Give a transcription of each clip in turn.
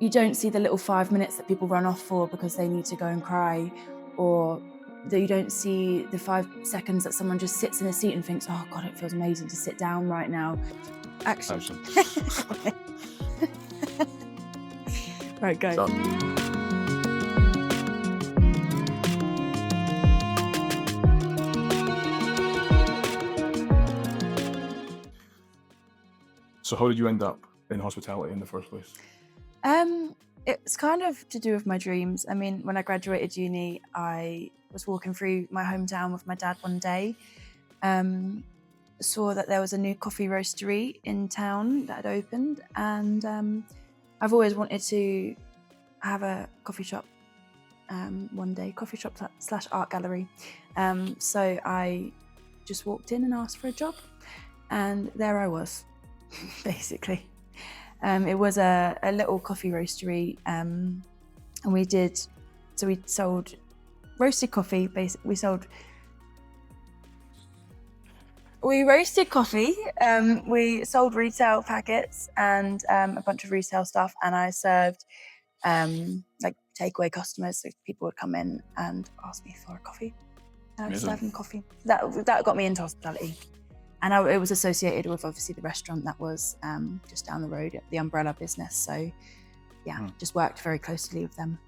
you don't see the little 5 minutes that people run off for because they need to go and cry, or that you don't see the 5 seconds that someone just sits in a seat and thinks, oh God, it feels amazing to sit down right now. Action. Right, go. So how did you end up in hospitality in the first place? It's kind of to do with my dreams. I mean, when I graduated uni, I was walking through my hometown with my dad one day, saw that there was a new coffee roastery in town that had opened, and I've always wanted to have a coffee shop one day, coffee shop / art gallery. So I just walked in and asked for a job, and there I was, basically. It was a little coffee roastery, and we sold roasted coffee. Basically, we roasted coffee. We sold retail packets and a bunch of retail stuff, and I served like takeaway customers. So people would come in and ask me for a coffee, and I would serve them coffee. That got me into hospitality. And it was associated with obviously the restaurant that was just down the road, the umbrella business. So just worked very closely with them.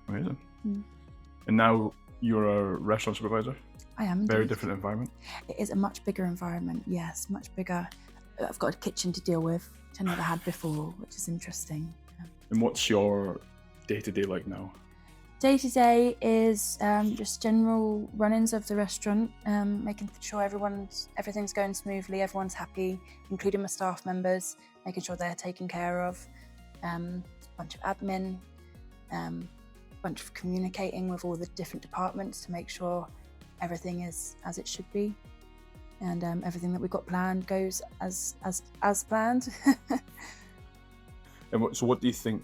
Amazing. And now you're a restaurant supervisor? I am. Very different environment? It is a much bigger environment, yes, much bigger. I've got a kitchen to deal with, which I never had before, which is interesting. And what's your day-to-day like now? Day-to-day is just general run-ins of the restaurant, making sure everything's going smoothly, everyone's happy, including my staff members, making sure they're taken care of, a bunch of admin, a bunch of communicating with all the different departments to make sure everything is as it should be, and everything that we've got planned goes as planned. And so what do you think,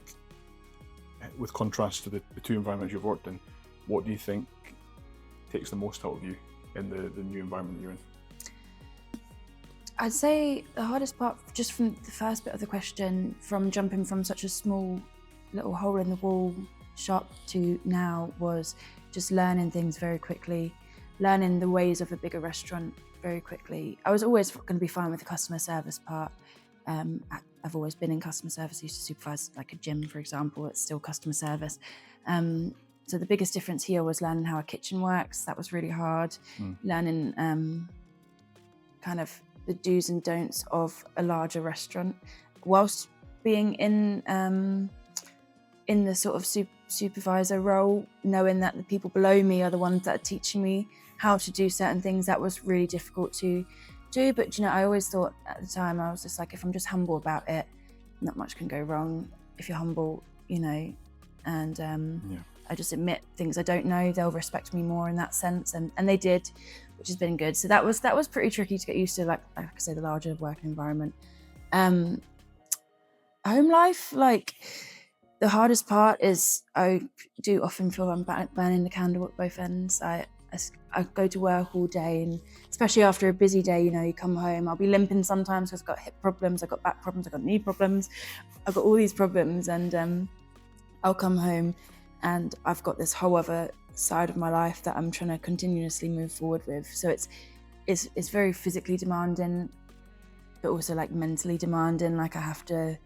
with contrast to the two environments you've worked in, what do you think takes the most out of you in the new environment you're in? I'd say the hardest part, just from the first bit of the question, from jumping from such a small little hole in the wall shop to now, was just learning things very quickly, learning the ways of a bigger restaurant very quickly. I was always going to be fine with the customer service part. I've always been in customer service. I used to supervise like a gym, for example. It's still customer service. So the biggest difference here was learning how a kitchen works. That was really hard. Learning kind of the do's and don'ts of a larger restaurant, whilst being in the sort of supervisor role, knowing that the people below me are the ones that are teaching me how to do certain things. That was really difficult to do, but I always thought at the time, I was just like, if I'm just humble about it, not much can go wrong if you're humble, and I just admit things I don't know, they'll respect me more in that sense, and they did, which has been good. So that was pretty tricky to get used to, like I say, the larger working environment. Home life, like the hardest part is I do often feel I'm burning the candle at both ends. I go to work all day, and especially after a busy day, you come home, I'll be limping sometimes because I've got hip problems, I've got back problems, I've got knee problems, I've got all these problems, and I'll come home and I've got this whole other side of my life that I'm trying to continuously move forward with. So it's very physically demanding, but also like mentally demanding. Like I have to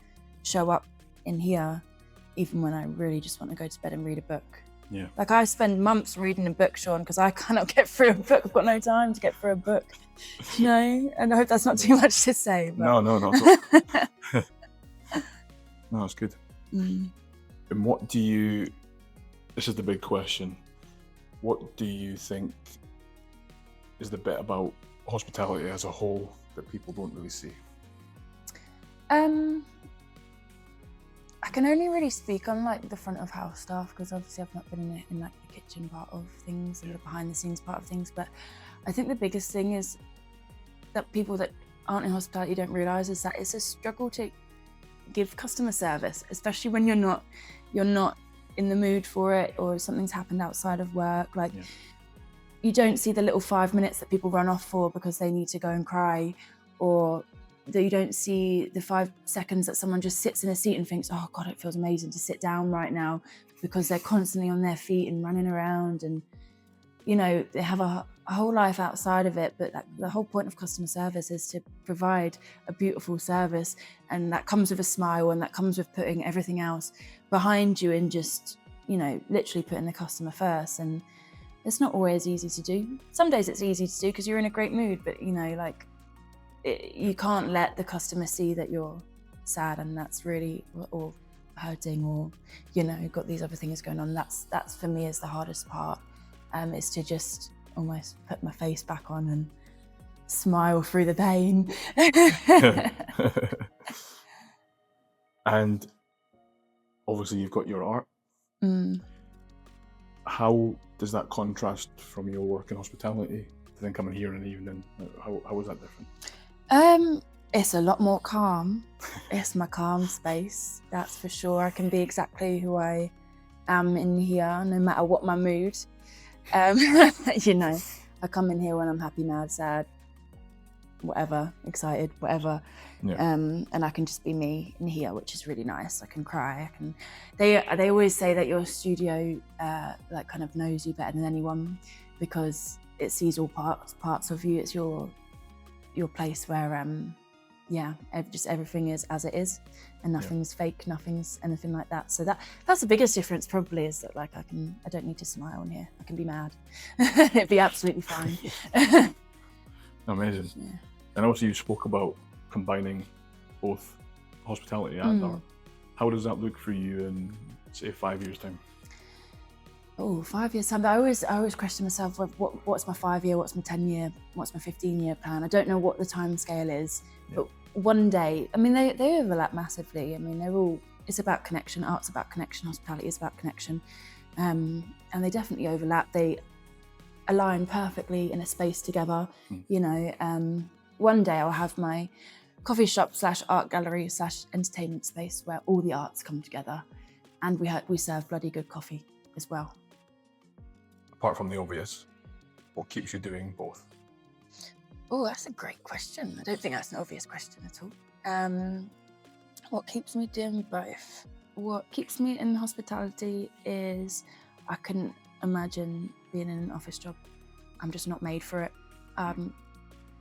show up in here even when I really just want to go to bed and read a book. Yeah. Like I spend months reading a book, Sean, because I cannot get through a book. I've got no time to get through a book, and I hope that's not too much to say. But... No, not at all. No, it's good. And what do you, this is the big question, what do you think is the bit about hospitality as a whole that people don't really see? I can only really speak on like the front of house stuff, because obviously I've not been in like the kitchen part of things and the behind the scenes part of things. But I think the biggest thing is that people that aren't in hospitality don't realise is that it's a struggle to give customer service, especially when you're not in the mood for it, or something's happened outside of work. Like you don't see the little 5 minutes that people run off for because they need to go and cry, or that you don't see the 5 seconds that someone just sits in a seat and thinks, oh God, it feels amazing to sit down right now, because they're constantly on their feet and running around, and you know, they have a whole life outside of it. But the whole point of customer service is to provide a beautiful service, and that comes with a smile, and that comes with putting everything else behind you and just, you know, literally putting the customer first. And it's not always easy to do. Some days it's easy to do because you're in a great mood, but you know, like you can't let the customer see that you're sad and that's really, or hurting, or you know, got these other things going on. That's for me is the hardest part. Is to just almost put my face back on and smile through the pain. And obviously you've got your art. How does that contrast from your work in hospitality to then coming here in the evening? How is that different? It's a lot more calm. It's my calm space, that's for sure. I can be exactly who I am in here, no matter what my mood. You know, I come in here when I'm happy, mad, sad, whatever, excited, whatever. Yeah. And I can just be me in here, which is really nice. I can cry. They always say that your studio like kind of knows you better than anyone, because it sees all parts of you. It's your place where yeah, just everything is as it is, and nothing's fake, nothing's anything like that. So that's the biggest difference probably, is that like I don't need to smile in here. I can be mad. It'd be absolutely fine. Amazing. Yeah. And also you spoke about combining both hospitality and art. How does that look for you in, say, 5 years' time? Oh, 5 years time. I always question myself, what's my 5 year, what's my 10 year, what's my 15 year plan? I don't know what the time scale is, but one day, I mean, they overlap massively. I mean, it's about connection. Art's about connection, hospitality is about connection. And they definitely overlap. They align perfectly in a space together. You know, one day I'll have my coffee shop / art gallery / entertainment space where all the arts come together, and we serve bloody good coffee as well. Apart from the obvious, what keeps you doing both? Oh, that's a great question. I don't think that's an obvious question at all. What keeps me doing both? What keeps me in hospitality is I couldn't imagine being in an office job. I'm just not made for it.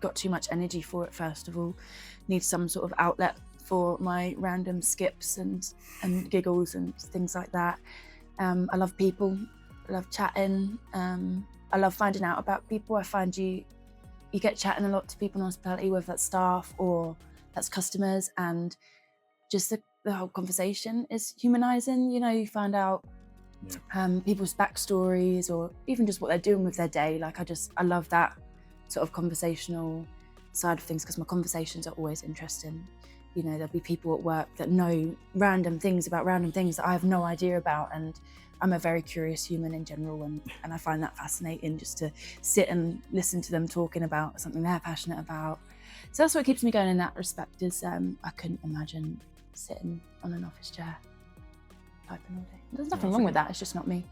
Got too much energy for it, first of all. Need some sort of outlet for my random skips and giggles and things like that. I love people. I love chatting. I love finding out about people. I find you get chatting a lot to people in hospitality, whether that's staff or that's customers, and just the whole conversation is humanizing. You know, you find out people's backstories, or even just what they're doing with their day. Like I love that sort of conversational side of things, because my conversations are always interesting. You know, there'll be people at work that know random things about random things that I have no idea about, and I'm a very curious human in general, and I find that fascinating, just to sit and listen to them talking about something they're passionate about. So that's what keeps me going in that respect, is I couldn't imagine sitting on an office chair typing all day. There's nothing wrong with that, it's just not me.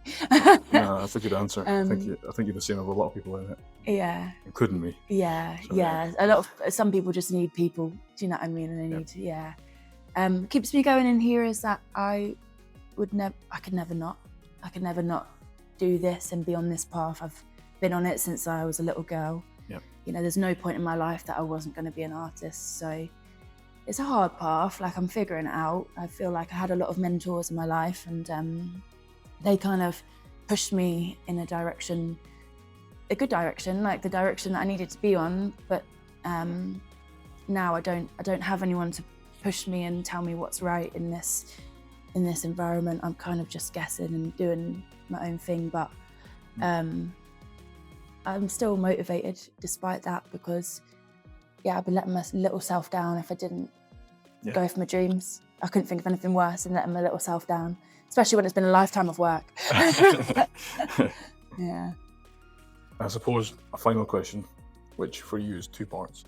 No, that's a good answer. I think you're the same with a lot of people in it. Yeah. Including me. Yeah, so, yeah. Some people just need people, do you know what I mean? And they need, keeps me going in here is that I could never not do this and be on this path. I've been on it since I was a little girl. Yep. You know, there's no point in my life that I wasn't going to be an artist. So it's a hard path, like I'm figuring it out. I feel like I had a lot of mentors in my life, and they kind of pushed me in a good direction, like the direction that I needed to be on. But now I don't have anyone to push me and tell me what's right in this environment. I'm kind of just guessing and doing my own thing, but I'm still motivated despite that, because I'd be letting my little self down if I didn't go for my dreams. I couldn't think of anything worse than letting my little self down, especially when it's been a lifetime of work. Yeah. I suppose a final question, which for you is 2 parts.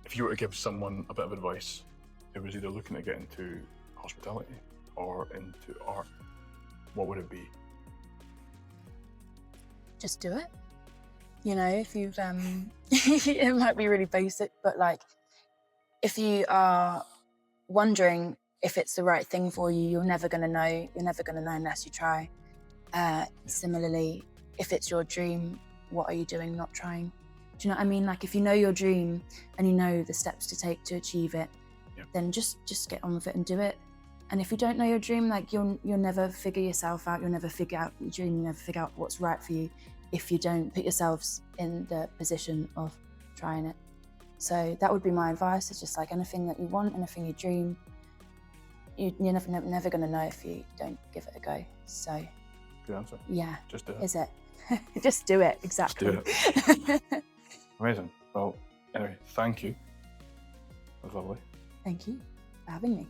If you were to give someone a bit of advice who was either looking to get into hospitality or into art, what would it be? Just do it. You know, if you've, it might be really basic, but like, if you are wondering if it's the right thing for you, you're never going to know. You're never going to know unless you try. Similarly, if it's your dream, what are you doing not trying? Do you know what I mean? Like, if you know your dream and you know the steps to take to achieve it, then just get on with it and do it. And if you don't know your dream, like, you'll never figure yourself out. You'll never figure out your dream. You'll never figure out what's right for you if you don't put yourselves in the position of trying it. So that would be my advice. It's just like anything that you want, anything you dream, you're never going to know if you don't give it a go. So Good answer. yeah, Just do it. is it? Just do it, exactly. Just do it. Amazing. Well, anyway, thank you. That was lovely. Thank you for having me.